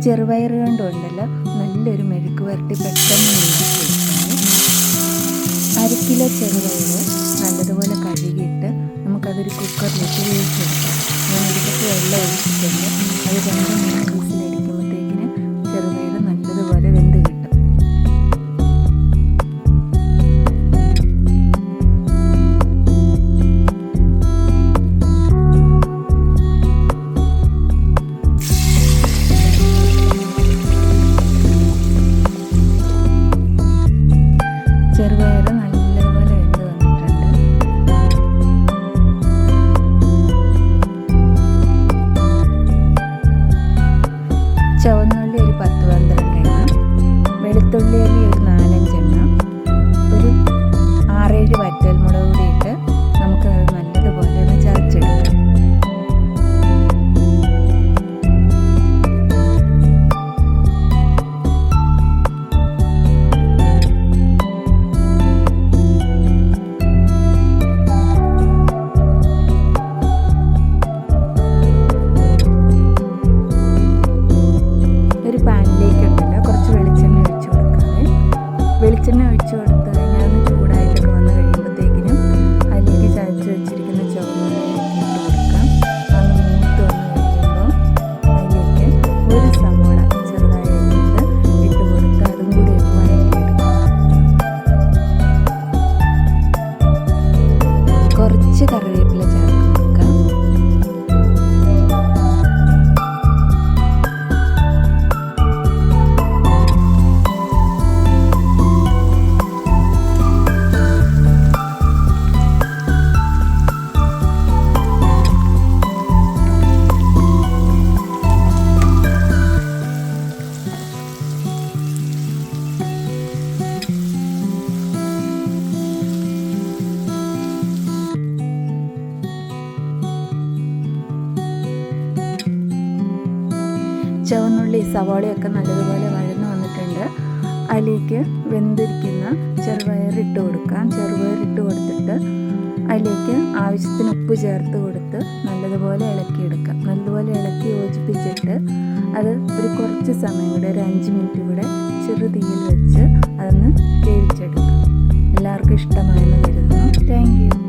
ചെറുപയർ കൊണ്ടുണ്ടല്ലോ നല്ലൊരു മെഴുക്ക് വരട്ടി പെട്ടെന്ന് ഉണ്ടാക്കിയെടുക്കുന്നത്. 1/2 കിലോ ചെറുപയർ നല്ലതുപോലെ കഴുകിയിട്ട് നമുക്കതൊരു കുക്കറിലിട്ട് വേവിച്ചെടുക്കാം. ഞാൻ ഇതിലേക്ക് വെള്ളം ഒഴിച്ചിട്ടുണ്ട്. അത് 2-3 വിസിലടിക്കുമ്പോഴത്തേക്കിന് ചെറുപയർ നല്ലതുപോലെ വെന്ത് കിട്ടും. ചെറുപയർ നല്ലതുപോലെ വെന്ത് വന്നിട്ടുണ്ട്. ചുവന്നുള്ളി ഒരു 10-12 എണ്ണം, വെളുത്തുള്ളി അല്ലി ഒരു 4-5 എണ്ണം, ഒരു 6-7 വറ്റൽമുളക് കൂടി ഇട്ട് നമുക്കത് നല്ലതുപോലെ ഒന്ന് ചതച്ചെടുക്കാം. വെളിച്ചെണ്ണ ഒഴിച്ച് കൊടുത്ത് കഴിഞ്ഞാൽ ഒന്ന് ചൂടായിട്ടൊക്കെ വന്ന് കഴിയുമ്പോഴത്തേക്കിനും അതിലേക്ക് ചതച്ച് വെച്ചിരിക്കുന്ന ചുവന്നുള്ളി ഇട്ട് കൊടുക്കാം. അത് മൂത്ത് വന്ന് കഴിയുമ്പോൾ അതിലേക്ക് ഒരു സവോള ചെറുതായി ഇട്ട് കൊടുത്ത് അതും കൂടി ഒന്ന് വഴറ്റിയെടുക്കാം. കുറച്ച് കറിവേപ്പില ചേർത്ത് കൊടുക്കാം. ചുവന്നുള്ളി സവാളയൊക്കെ നല്ലതുപോലെ വഴന്ന് വന്നിട്ടുണ്ട്. അതിലേക്ക് വെന്തിരിക്കുന്ന ചെറുപയർ ഇട്ട് കൊടുക്കാം. ചെറുപയർ ഇട്ട് കൊടുത്തിട്ട് അതിലേക്ക് ആവശ്യത്തിന് ഉപ്പ് ചേർത്ത് കൊടുത്ത് നല്ലതുപോലെ ഇളക്കിയെടുക്കാം. നല്ലതുപോലെ ഇളക്കി യോജിപ്പിച്ചിട്ട് അത് ഒരു കുറച്ച് സമയം കൂടെ ഒരു 5 മിനിറ്റ് കൂടെ ചെറു തീയിൽ വെച്ച് അതൊന്ന് വേവിച്ചെടുക്കാം. എല്ലാവർക്കും ഇഷ്ടമായെന്ന് കരുതുന്നു. Thank you.